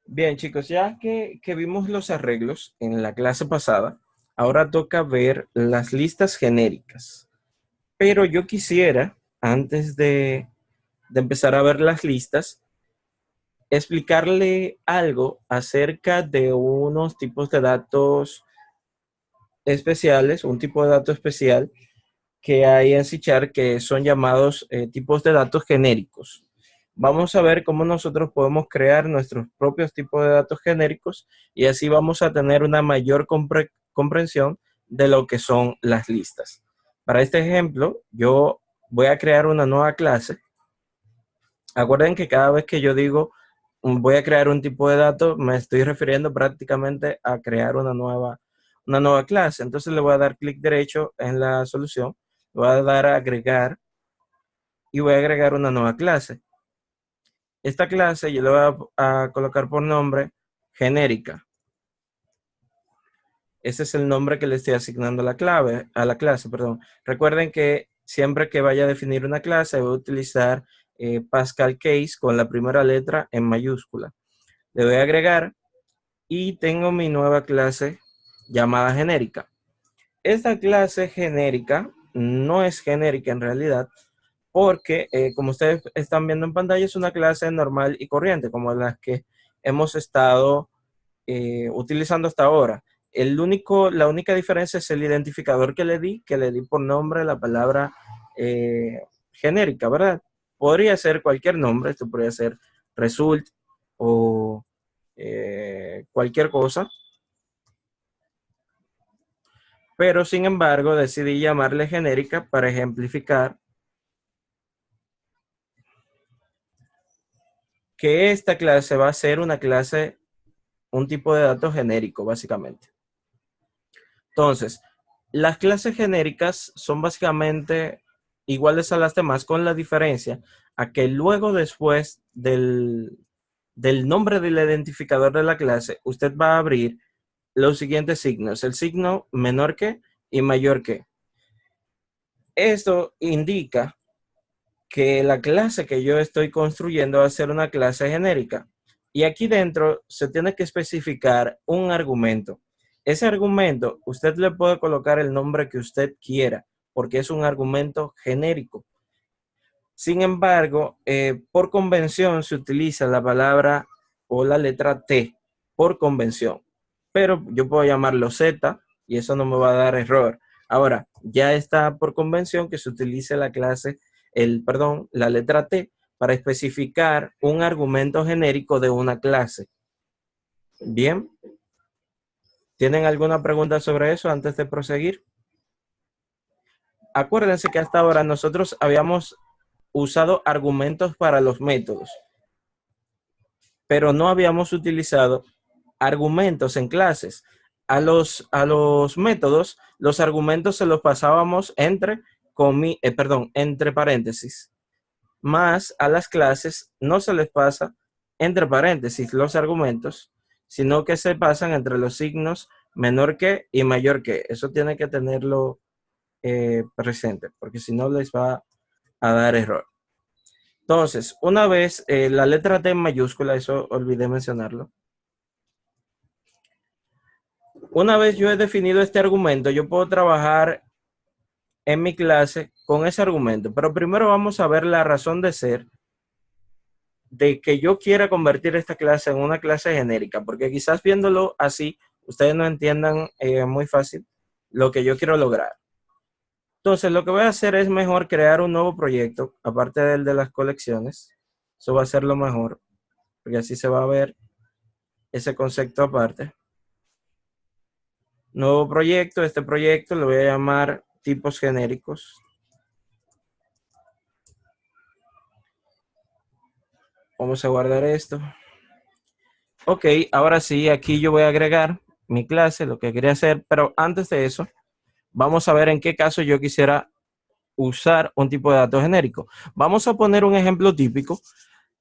Bien, chicos, ya que vimos los arreglos en la clase pasada, ahora toca ver las listas genéricas. Pero yo quisiera, antes de empezar a ver las listas, explicarle algo acerca de unos tipos de datos especiales, un tipo de dato especial que hay en C Sharp que son llamados tipos de datos genéricos. Vamos a ver cómo nosotros podemos crear nuestros propios tipos de datos genéricos y así vamos a tener una mayor comprensión de lo que son las listas. Para este ejemplo, yo voy a crear una nueva clase. Acuerden que cada vez que yo digo voy a crear un tipo de dato, me estoy refiriendo prácticamente a crear una nueva clase. Entonces le voy a dar clic derecho en la solución, le voy a dar a agregar y voy a agregar una nueva clase. Esta clase yo le voy a colocar por nombre genérica. Ese es el nombre que le estoy asignando a la clase, perdón. Recuerden que siempre que vaya a definir una clase voy a utilizar Pascal Case con la primera letra en mayúscula. Le doy a agregar y tengo mi nueva clase llamada genérica. Esta clase genérica no es genérica en realidad porque, como ustedes están viendo en pantalla, es una clase normal y corriente, como las que hemos estado utilizando hasta ahora. La única diferencia es el identificador que le di por nombre la palabra genérica, ¿verdad? Podría ser cualquier nombre, esto podría ser result o cualquier cosa, pero sin embargo decidí llamarle genérica para ejemplificar que esta clase va a ser una clase, un tipo de datos genérico, básicamente. Entonces, las clases genéricas son básicamente iguales a las demás con la diferencia a que luego después del nombre del identificador de la clase, usted va a abrir los siguientes signos, el signo menor que y mayor que. Esto indica que la clase que yo estoy construyendo va a ser una clase genérica. Y aquí dentro se tiene que especificar un argumento. Ese argumento usted le puede colocar el nombre que usted quiera, porque es un argumento genérico. Sin embargo, por convención se utiliza la palabra o la letra T por convención. Pero yo puedo llamarlo Z y eso no me va a dar error. Ahora, ya está por convención que se utilice la letra T para especificar un argumento genérico de una clase. Bien, ¿tienen alguna pregunta sobre eso antes de proseguir? Acuérdense que hasta ahora nosotros habíamos usado argumentos para los métodos, pero no habíamos utilizado argumentos en clases. A los métodos, los argumentos se los pasábamos entre paréntesis. Más a las clases no se les pasa entre paréntesis los argumentos, sino que se pasan entre los signos menor que y mayor que. Eso tiene que tenerlo presente, porque si no les va a dar error. Entonces, una vez la letra T en mayúscula, eso olvidé mencionarlo. Una vez yo he definido este argumento, yo puedo trabajar en mi clase con ese argumento, pero primero vamos a ver la razón de ser de que yo quiera convertir esta clase en una clase genérica, porque quizás viéndolo así, ustedes no entiendan muy fácil lo que yo quiero lograr. Entonces, lo que voy a hacer es mejor crear un nuevo proyecto, aparte del de las colecciones. Eso va a ser lo mejor, porque así se va a ver ese concepto aparte. Nuevo proyecto, este proyecto lo voy a llamar tipos genéricos. Vamos a guardar esto. Ok, ahora sí, aquí yo voy a agregar mi clase, lo que quería hacer, pero antes de eso, vamos a ver en qué caso yo quisiera usar un tipo de dato genérico. Vamos a poner un ejemplo típico,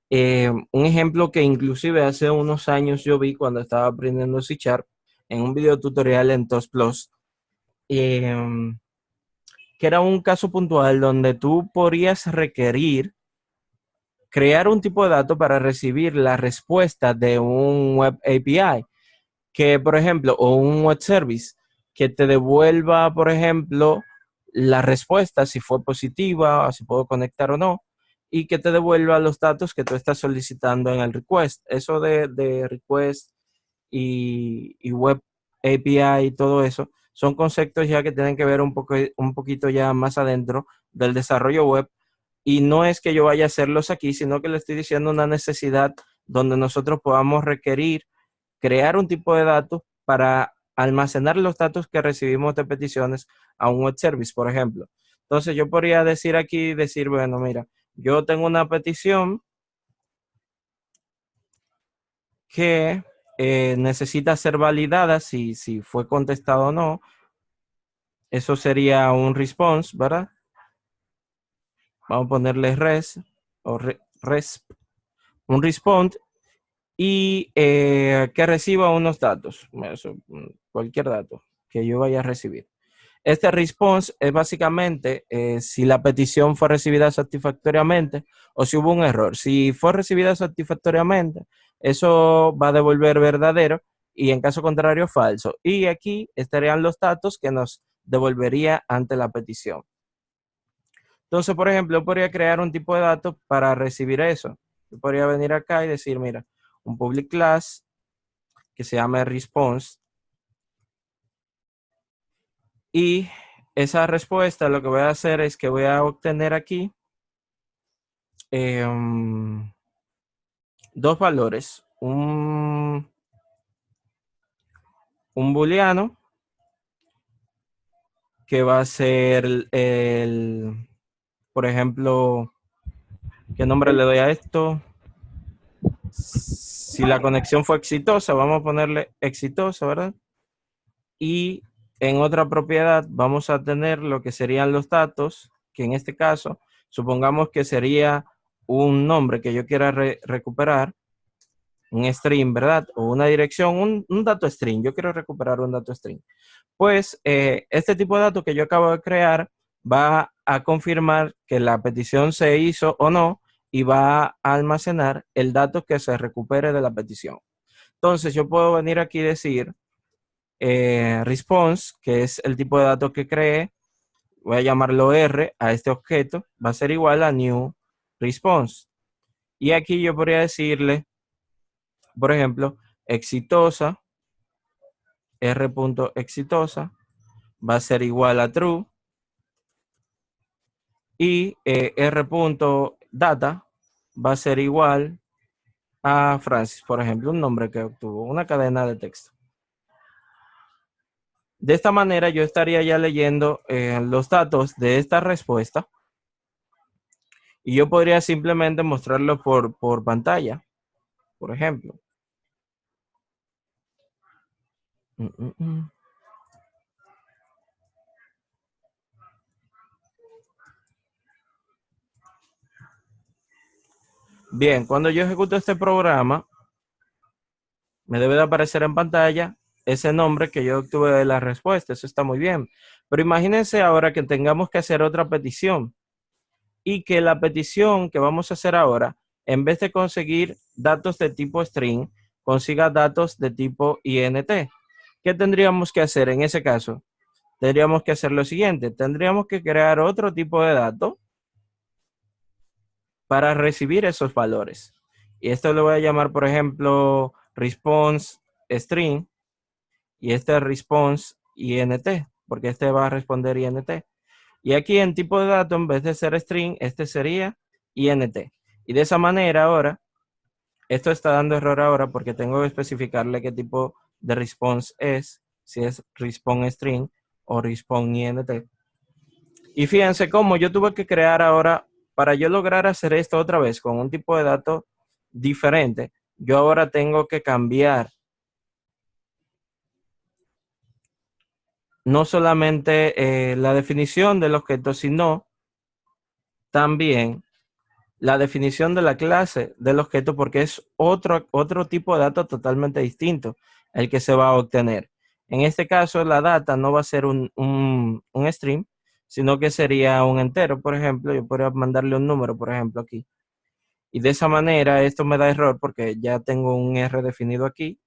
un ejemplo que inclusive hace unos años yo vi cuando estaba aprendiendo C Sharp en un video tutorial en TOS Plus, eh, que era un caso puntual donde tú podrías requerir crear un tipo de dato para recibir la respuesta de un web API, que por ejemplo, o un web service, que te devuelva, por ejemplo, la respuesta, si fue positiva, o si puedo conectar o no, y que te devuelva los datos que tú estás solicitando en el request. Eso de request y web API y todo eso, son conceptos ya que tienen que ver un poquito ya más adentro del desarrollo web. Y no es que yo vaya a hacerlos aquí, sino que le estoy diciendo una necesidad donde nosotros podamos requerir crear un tipo de datos para almacenar los datos que recibimos de peticiones a un web service, por ejemplo. Entonces yo podría decir aquí, decir, bueno, mira, yo tengo una petición que necesita ser validada si fue contestado o no. Eso sería un response, ¿verdad? Vamos a ponerle res o resp, un response y que reciba unos datos, eso, cualquier dato que yo vaya a recibir. Este response es básicamente si la petición fue recibida satisfactoriamente o si hubo un error. Si fue recibida satisfactoriamente, eso va a devolver verdadero y en caso contrario falso. Y aquí estarían los datos que nos devolvería ante la petición. Entonces, por ejemplo, yo podría crear un tipo de datos para recibir eso. Yo podría venir acá y decir, mira, un public class que se llama response y esa respuesta lo que voy a hacer es que voy a obtener aquí dos valores, un booleano que va a ser por ejemplo, ¿qué nombre le doy a esto? Si la conexión fue exitosa, vamos a ponerle exitosa, ¿verdad? Y en otra propiedad vamos a tener lo que serían los datos, que en este caso, supongamos que sería un nombre que yo quiera recuperar, un string, ¿verdad? O una dirección, un dato string. Yo quiero recuperar un dato string. Pues este tipo de datos que yo acabo de crear va a confirmar que la petición se hizo o no y va a almacenar el dato que se recupere de la petición. Entonces yo puedo venir aquí y decir response, que es el tipo de datos que creé. Voy a llamarlo R a este objeto. Va a ser igual a new response. Y aquí yo podría decirle, por ejemplo, exitosa, r.exitosa, va a ser igual a true. Y r.data va a ser igual a Francis, por ejemplo, un nombre que obtuvo, una cadena de texto. De esta manera yo estaría ya leyendo los datos de esta respuesta y yo podría simplemente mostrarlo por pantalla, por ejemplo. Bien, cuando yo ejecuto este programa, me debe de aparecer en pantalla ese nombre que yo obtuve de la respuesta. Eso está muy bien. Pero imagínense ahora que tengamos que hacer otra petición y que la petición que vamos a hacer ahora, en vez de conseguir datos de tipo string, consiga datos de tipo int. ¿Qué tendríamos que hacer en ese caso? Tendríamos que hacer lo siguiente. Tendríamos que crear otro tipo de dato para recibir esos valores. Y esto lo voy a llamar, por ejemplo, response string y este response int, porque este va a responder int. Y aquí en tipo de dato, en vez de ser string, este sería int. Y de esa manera ahora, esto está dando error ahora porque tengo que especificarle qué tipo de response es, si es response string o response int. Y fíjense cómo yo tuve que crear ahora, para yo lograr hacer esto otra vez con un tipo de dato diferente, yo ahora tengo que cambiar no solamente la definición del objeto, sino también la definición de la clase del objeto, porque es otro tipo de dato totalmente distinto el que se va a obtener. En este caso, la data no va a ser un string, sino que sería un entero. Por ejemplo, yo podría mandarle un número, por ejemplo, aquí. Y de esa manera esto me da error porque ya tengo un R definido aquí.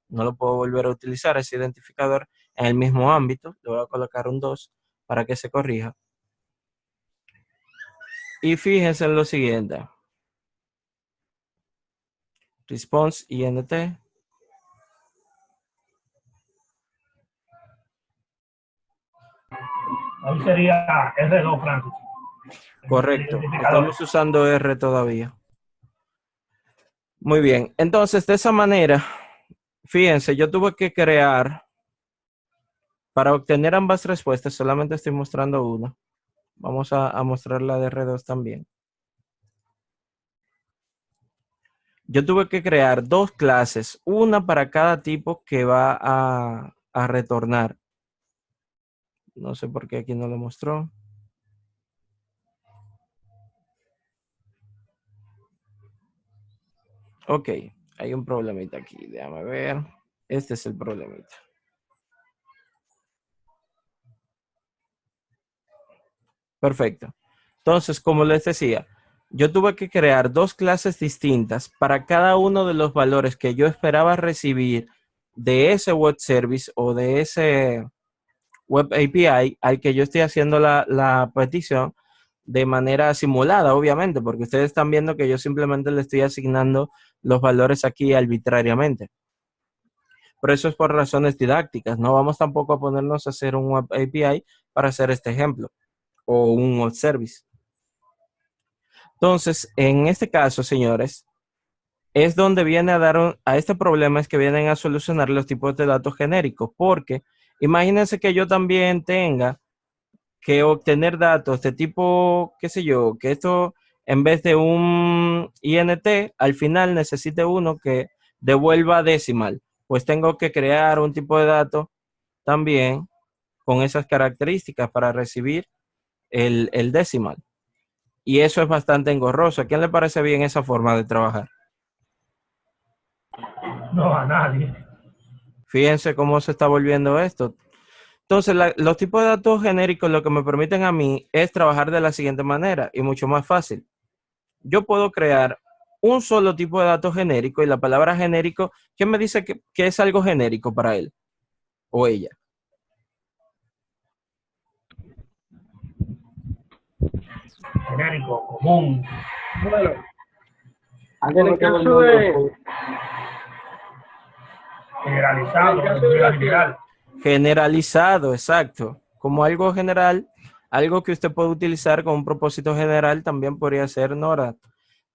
No lo puedo volver a utilizar ese identificador en el mismo ámbito. Le voy a colocar un 2 para que se corrija. Y fíjense en lo siguiente. Response INT. Ahí sería R2, Francis. Correcto. Estamos usando R todavía. Muy bien. Entonces, de esa manera, fíjense, yo tuve que crear, para obtener ambas respuestas, solamente estoy mostrando una. Vamos a mostrar la de R2 también. Yo tuve que crear dos clases, una para cada tipo que va a retornar. No sé por qué aquí no lo mostró. Ok, hay un problemita aquí. Déjame ver. Este es el problemita. Perfecto. Entonces, como les decía, yo tuve que crear dos clases distintas para cada uno de los valores que yo esperaba recibir de ese web service o de ese web API al que yo estoy haciendo la petición de manera simulada, obviamente, porque ustedes están viendo que yo simplemente le estoy asignando los valores aquí arbitrariamente. Pero eso es por razones didácticas. No vamos tampoco a ponernos a hacer un web API para hacer este ejemplo o un web service. Entonces, en este caso, señores, es donde viene a dar a este problema, es que vienen a solucionar los tipos de datos genéricos, porque imagínense que yo también tenga que obtener datos de tipo, qué sé yo, que esto en vez de un INT, al final necesite uno que devuelva decimal. Pues tengo que crear un tipo de dato también con esas características para recibir el decimal. Y eso es bastante engorroso. ¿A quién le parece bien esa forma de trabajar? No, a nadie. Fíjense cómo se está volviendo esto. Entonces, los tipos de datos genéricos lo que me permiten a mí es trabajar de la siguiente manera y mucho más fácil. Yo puedo crear un solo tipo de datos genérico y la palabra genérico, ¿quién me dice que es algo genérico para él o ella? Genérico, común. Bueno, en el caso de, Generalizado, en el caso de la general. Generalizado, exacto. Como algo general, algo que usted puede utilizar con un propósito general también podría ser NORAD.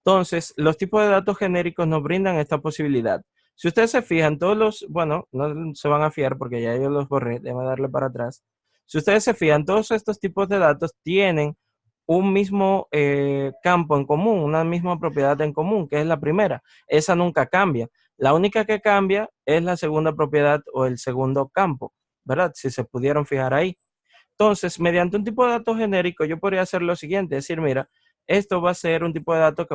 Entonces, los tipos de datos genéricos nos brindan esta posibilidad. Si ustedes se fijan, todos los, bueno, no se van a fiar porque ya yo los borré, déjame darle para atrás. Si ustedes se fijan, todos estos tipos de datos tienen un mismo campo en común, una misma propiedad en común, que es la primera. Esa nunca cambia. La única que cambia es la segunda propiedad o el segundo campo, ¿verdad? Si se pudieron fijar ahí. Entonces, mediante un tipo de dato genérico, yo podría hacer lo siguiente, decir, mira, esto va a ser un tipo de dato que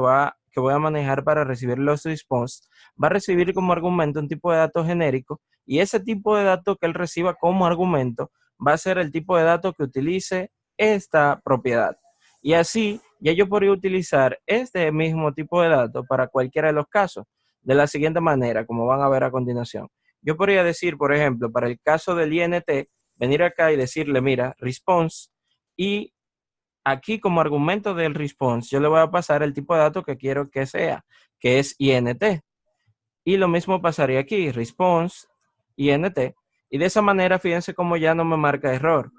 voy a manejar para recibir los response. Va a recibir como argumento un tipo de dato genérico y ese tipo de dato que él reciba como argumento va a ser el tipo de dato que utilice esta propiedad. Y así, ya yo podría utilizar este mismo tipo de dato para cualquiera de los casos, de la siguiente manera, como van a ver a continuación. Yo podría decir, por ejemplo, para el caso del INT, venir acá y decirle, mira, response, y aquí como argumento del response, yo le voy a pasar el tipo de dato que quiero que sea, que es INT. Y lo mismo pasaría aquí, response, INT. Y de esa manera, fíjense cómo ya no me marca error.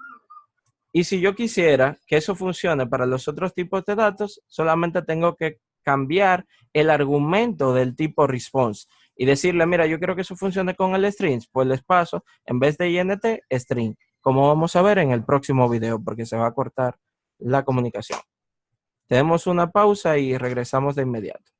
Y si yo quisiera que eso funcione para los otros tipos de datos, solamente tengo que cambiar el argumento del tipo response y decirle, mira, yo quiero que eso funcione con el string, pues les paso, en vez de int, string, como vamos a ver en el próximo video, porque se va a cortar la comunicación. Tenemos una pausa y regresamos de inmediato.